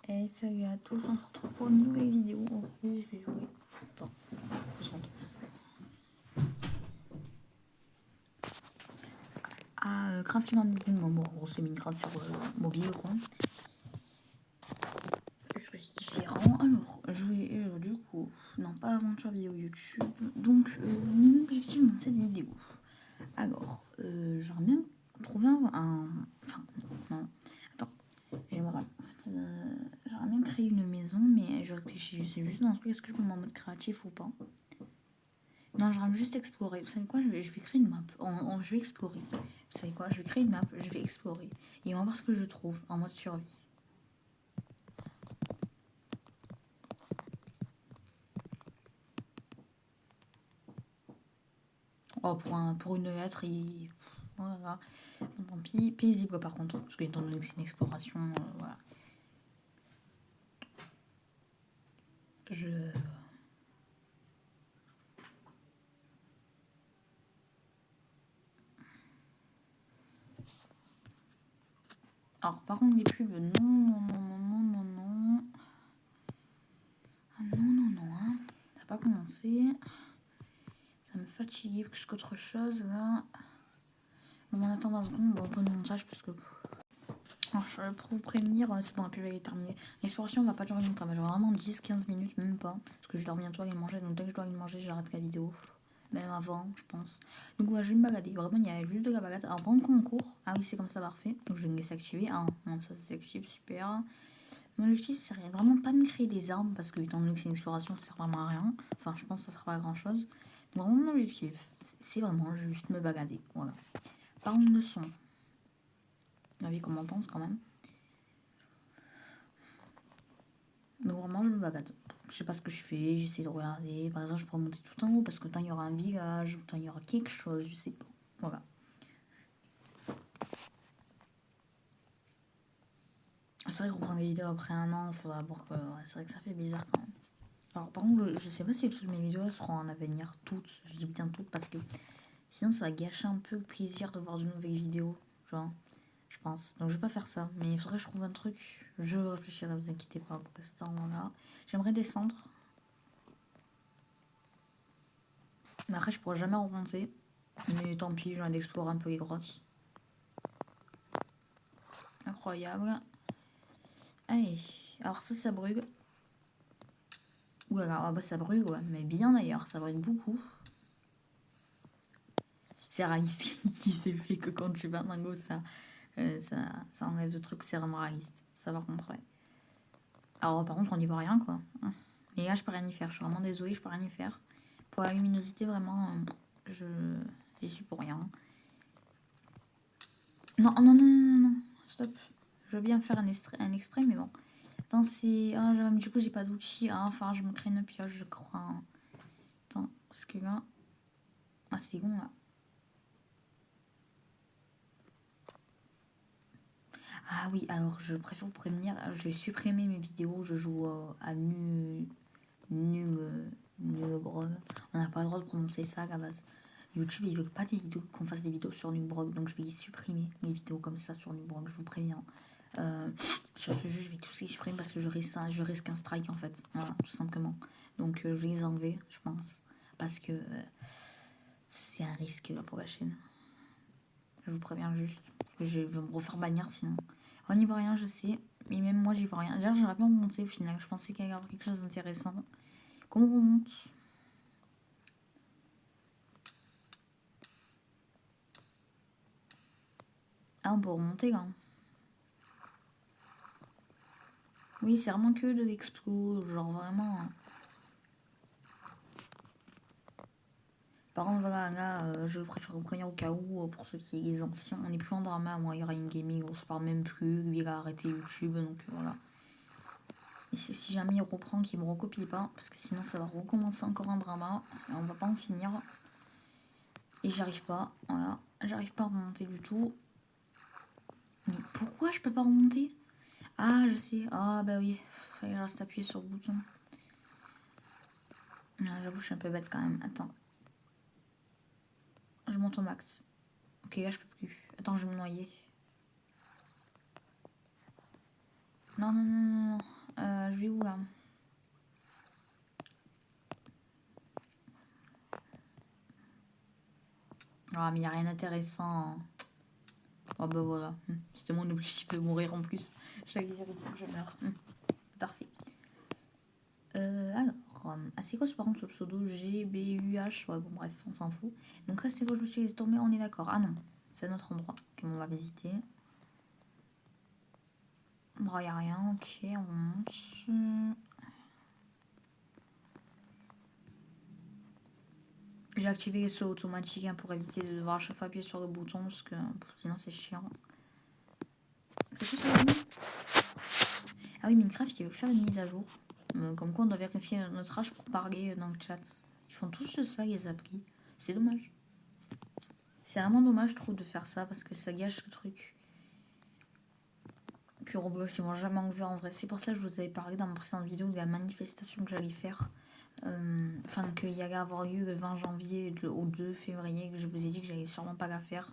Et salut à tous, on se retrouve pour une nouvelle vidéo. Aujourd'hui, je vais jouer. Attends, à Crafting on Boom. Bon, gros, c'est Minecraft sur mobile, quoi. Choisis différent. Alors, je vais du coup, non, pas aventure vidéo YouTube. Donc, mon objectif dans cette vidéo. Alors, j'aimerais bien trouver un. Enfin, non. Attends, j'aimerais. J'aimerais bien créer une maison, mais je réfléchis. Je sais juste un truc, est-ce que je peux me mettre en mode créatif ou pas? Non, j'aimerais juste explorer. Vous savez quoi, je vais créer une map. Je vais explorer. Vous savez quoi, je vais créer une map, je vais explorer. Et on va voir ce que je trouve en mode survie. Oh, pour une lettre, il... Voilà. Bon, tant pis. Paisible par contre, parce qu'étant donné que c'est une exploration, voilà. Je... Alors, par contre, les pubs, non, non, non, non, non, non, non. Ah non, non, non, hein. Ça n'a pas commencé. Ça me fatigue plus qu'autre chose, là. Bon, on attend 20 secondes, bon, pas de montage, parce que... Alors, pour vous prévenir, c'est bon, la pub est terminée. L'exploration va pas durer longtemps, mais genre vraiment 10-15 minutes, même pas. Parce que je dois bientôt aller manger, donc dès que je dois aller manger, j'arrête la vidéo. Même avant, je pense. Donc ouais, je vais me balader. Vraiment, il y a juste de la balade. Alors, pendant qu'on court, ah oui, c'est comme ça, parfait. Donc je vais me laisser activer. Ah non, ça s'active, super. Mon objectif, c'est vraiment pas me créer des armes, parce que étant donné que c'est une exploration, ça sert vraiment à rien. Enfin, je pense que ça sert pas à grand chose. Donc vraiment, mon objectif, c'est vraiment juste me balader. Voilà. Par contre, le son. La vie qu'on m'entend, quand même. Donc vraiment, je me balade. Je sais pas ce que je fais, j'essaie de regarder. Par exemple, je pourrais monter tout en haut parce que tant il y aura un village, tant il y aura quelque chose, je sais pas. Voilà. C'est vrai que reprendre les vidéos après un an, il faudra voir que... Ouais, c'est vrai que ça fait bizarre quand même. Alors par contre, je sais pas si toutes mes vidéos seront en avenir, toutes. Je dis bien toutes parce que sinon ça va gâcher un peu le plaisir de voir de nouvelles vidéos. Genre, je pense. Donc je vais pas faire ça. Mais il faudrait que je trouve un truc. Je réfléchirai, vous inquiétez pas pour l'instant, voilà. J'aimerais descendre. Mais après, je pourrais jamais remonter. Mais tant pis, je viens d'explorer un peu les grottes. Incroyable. Allez, alors ça brûle. Ouh là là, ah bah ça brûle, ouais. Mais bien d'ailleurs, ça brûle beaucoup. C'est réaliste qui s'est fait que quand tu vas dans go, ça enlève le truc, c'est vraiment réaliste. Ça par contre, ouais. Alors par contre, on n'y voit rien, quoi. Mais là, je peux rien y faire. Je suis vraiment désolée, je peux rien y faire. Pour la luminosité, vraiment, j'y suis pour rien. Non, non, non, non, non, stop. Je veux bien faire un extrait, mais bon. Attends, c'est... Ah, du coup, j'ai pas d'outils. Ah, enfin, je me crée une pioche, je crois. Attends, parce que là... Ah, c'est bon, là. Ah oui, alors, je préfère vous prévenir. Je vais supprimer mes vidéos. Je joue à nul brog. On n'a pas le droit de prononcer ça à la base. YouTube, il veut pas des vidéos, qu'on fasse des vidéos sur Nubrog, donc je vais supprimer mes vidéos comme ça sur Nubrog, je vous préviens. Sur ce jeu, je vais tous les supprimer parce que je risque un strike en fait, voilà, tout simplement. Donc je vais les enlever, je pense, parce que c'est un risque pour la chaîne. Je vous préviens juste, parce que je vais me refaire bannir sinon. On n'y voit rien, je sais, mais même moi j'y vois rien. D'ailleurs, j'aurais bien remonté au final, je pensais qu'il y avait quelque chose d'intéressant. Comment on remonte? Ah, on peut remonter là. Oui, c'est vraiment que de l'explo, genre vraiment. Par contre, voilà, là, je préfère vous prévenir au cas où, pour ceux qui les anciens, on n'est plus en drama, moi, il y aura une gaming, on se parle même plus, lui, il a arrêté YouTube, donc voilà. Et si jamais il reprend, qu'il me recopie pas, parce que sinon ça va recommencer encore un drama, et on va pas en finir. Et j'arrive pas, voilà, j'arrive pas à remonter du tout. Mais pourquoi je peux pas remonter? Ah, je sais, ah bah oui, fallait que je reste appuyé sur le bouton. Ah, j'avoue, je suis un peu bête quand même, attends. Je monte au max. Ok, là je peux plus. Attends, je vais me noyer. Non, non, non, non, non. je vais où là? Ah, mais il n'y a rien d'intéressant. Oh bah voilà. C'était mon objectif de mourir en plus. Chaque jour, il faut que je meure. Parfait. Alors, c'est quoi ce par contre ce pseudo G, B, U, H? Ouais, bon, bref, on s'en fout. Donc là, c'est quoi je me suis laissé tomber, on est d'accord. Ah non, c'est notre endroit qu'on va visiter. Bon, y a rien, ok, on monte. J'ai activé les sauts automatiques pour éviter de devoir à chaque fois appuyer sur le bouton parce que sinon c'est chiant. C'est quoi Ah oui, Minecraft, il veut faire une mise à jour. Comme quoi on doit vérifier notre âge pour parler dans le chat. Ils font tous ça, les applis. C'est dommage. C'est vraiment dommage, je trouve, de faire ça parce que ça gâche le truc. Puis Roblox, ils m'ont jamais enlevé en vrai. C'est pour ça que je vous avais parlé dans ma précédente vidéo de la manifestation que j'allais faire. Enfin, qu'il y allait avoir lieu le 20 janvier au 2 février, que je vous ai dit que j'allais sûrement pas la faire.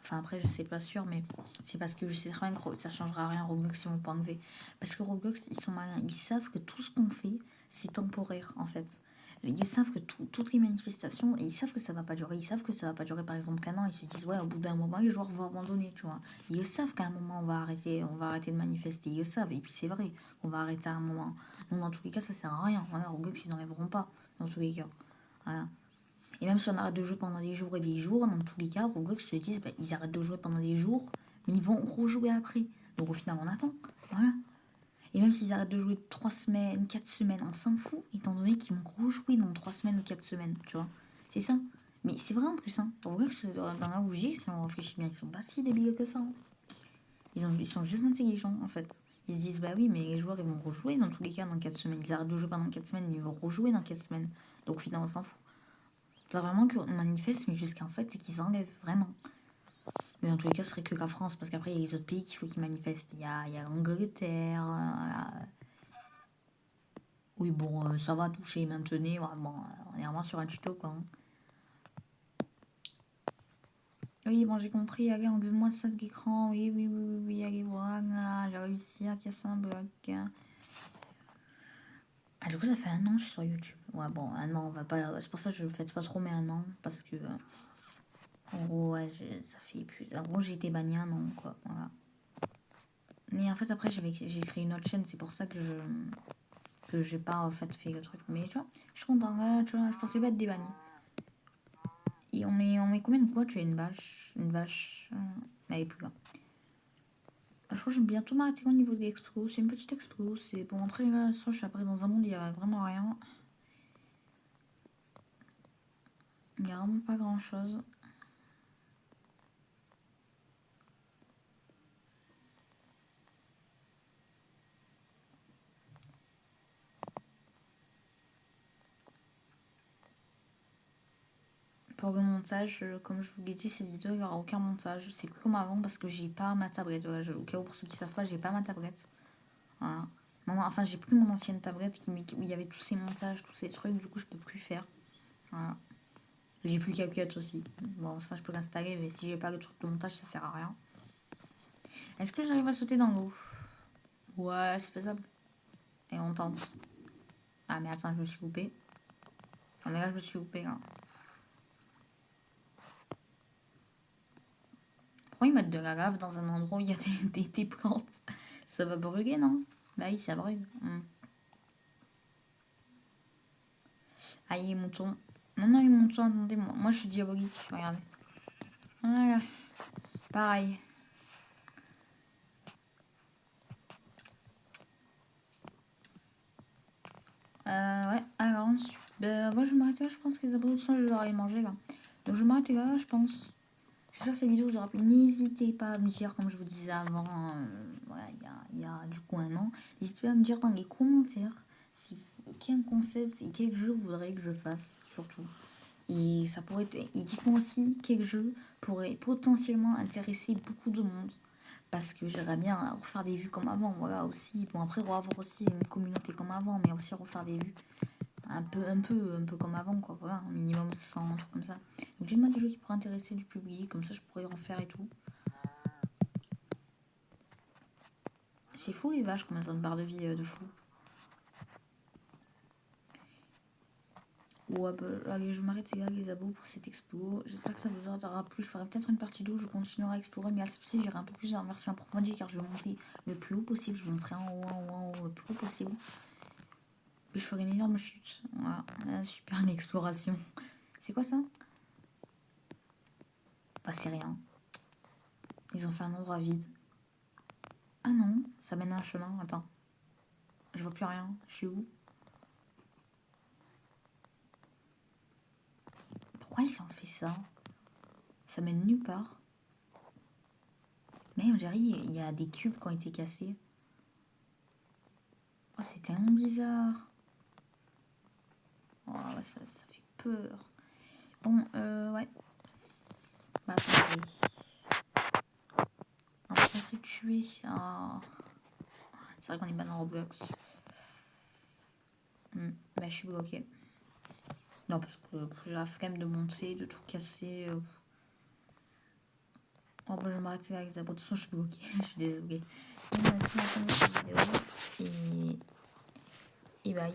Enfin, après, je sais pas sûr, mais c'est parce que je sais très bien que ça changera rien Roblox si on pas enlevé. Parce que Roblox, ils sont malins. Ils savent que tout ce qu'on fait, c'est temporaire en fait. Ils savent que toutes les manifestations, ils savent que ça va pas durer. Ils savent que ça va pas durer par exemple qu'un an. Ils se disent, ouais, au bout d'un moment, les joueurs vont abandonner, tu vois. Ils savent qu'à un moment, on va arrêter de manifester. Ils le savent. Et puis c'est vrai, on va arrêter à un moment. Donc dans tous les cas, ça sert à rien. Voilà, Roblox, ils n'enlèveront pas. Dans tous les cas. Voilà. Et même si on arrête de jouer pendant des jours et des jours, dans tous les cas, Roblox se disent, bah, ils arrêtent de jouer pendant des jours, mais ils vont rejouer après. Donc au final, on attend. Voilà. Et même s'ils arrêtent de jouer 3 semaines, 4 semaines, on s'en fout, étant donné qu'ils vont rejouer dans 3 semaines ou 4 semaines, tu vois. C'est ça. Mais c'est vrai en plus, hein. Roblox, dans la bougie, si on réfléchit bien, ils sont pas si débiles que ça. Hein. Ils sont juste intelligents, en fait. Ils se disent, bah oui, mais les joueurs, ils vont rejouer dans tous les cas dans 4 semaines. Ils arrêtent de jouer pendant 4 semaines, ils vont rejouer dans 4 semaines. Donc au final, on s'en fout. C'est vraiment qu'on manifeste, mais jusqu'en fait, c'est qu'ils s'enlèvent, vraiment. Mais dans tous les cas, ce serait que la France, parce qu'après, il y a les autres pays qu'il faut qu'ils manifestent. Il y a l'Angleterre. Oui, bon, ça va toucher maintenant. Bon, on est vraiment sur un tuto, quoi. Hein. Oui, bon, j'ai compris. Allez, enlève-moi ça de l'écran. Oui, oui, oui, oui, oui, allez, voilà. J'ai réussi à casser un bloc. Ah, du coup, ça fait un an que je suis sur YouTube. Ouais, bon, un an, on va pas. C'est pour ça que je ne fête pas trop, mais un an. Parce que. En gros, ouais, ça fait plus. En gros, j'ai été banni un an, quoi. Voilà. Mais en fait, après, j'ai créé une autre chaîne. C'est pour ça que j'ai pas en fait fait le truc. Mais tu vois, je suis content. Là, tu vois, je pensais pas être débanni. Et on met combien de fois tu as une vache? Une vache. Elle est plus là. Je crois que je vais bientôt m'arrêter au niveau de l'expo. C'est une petite expo. C'est pour montrer là, je suis après dans un monde où il n'y a vraiment rien. Il n'y a vraiment pas grand chose. Pour le montage, comme je vous l'ai dit, cette vidéo, il n'y aura aucun montage. C'est plus comme avant parce que j'ai pas ma tablette. Voilà, au cas où, pour ceux qui savent pas, j'ai pas ma tablette. Voilà. Non, enfin, j'ai plus mon ancienne tablette où il y avait tous ces montages, tous ces trucs. Du coup, je peux plus faire. Voilà. J'ai plus CapCut aussi. Bon, ça, je peux l'installer, mais si j'ai pas le truc de montage, ça sert à rien. Est-ce que j'arrive à sauter dans l'eau? Ouais, c'est faisable. Et on tente. Ah, mais attends, je me suis loupée. Ah, mais là, je me suis loupée, là. Pourquoi ils mettent de la lave dans un endroit où il y a des plantes? Ça va brûler, non? Bah oui, ça brûle. Ah, il est mouton. Non, non, il est mouton, attendez, moi je suis diabolique, regardez. Voilà. Pareil. Ouais, alors ensuite, moi je vais m'arrêter là, je pense que les abonnés je vais aller manger là. Donc je vais m'arrêter là, je pense. J'espère que cette vidéo vous aura plu. N'hésitez pas à me dire, comme je vous disais avant, voilà, il y a du coup un an. N'hésitez pas à me dire dans les commentaires quel concept et quel jeu vous voudriez que je fasse, surtout. Et ça pourrait être, et dites-moi aussi quel jeu pourrait potentiellement intéresser beaucoup de monde. Parce que j'aimerais bien refaire des vues comme avant, voilà aussi. Bon après revoir aussi une communauté comme avant, mais aussi refaire des vues un peu comme avant, quoi. Voilà, un minimum 100, un truc comme ça. Donc dites-moi des jeux qui pourraient intéresser du public, comme ça je pourrais en faire et tout. C'est fou les vaches, comme elles ont une barre de vie de fou. Ouais, bah, allez, je m'arrête les gars, les abos pour cette expo. J'espère que ça vous aura plu. Je ferai peut-être une partie 2 où je continuerai à explorer, mais à celle-ci, j'irai un peu plus en version approfondie car je vais monter le plus haut possible. Je vous montrerai en haut, le plus haut possible. Puis je ferai une énorme chute. Voilà, là, super une exploration. C'est quoi ça? Bah, c'est rien. Ils ont fait un endroit vide. Ah non, ça mène à un chemin. Attends. Je vois plus rien. Je suis où? Pourquoi ils ont fait ça? Ça mène nulle part. Mais on dirait il y a des cubes qui ont été cassés. Oh, c'est tellement bizarre. Oh, ça fait peur. Bon, ouais. Bah, attendez. On va pas se tuer. Oh. C'est vrai qu'on est pas dans Roblox. Bah, je suis bloquée. Non, parce que j'ai la flemme de monter, de tout casser. Oh, bah, je vais m'arrêter là avec les abos. De toute façon, je suis bloquée. Je suis désolée. Bon, bah, c'est la fin de cette vidéo. Et bye.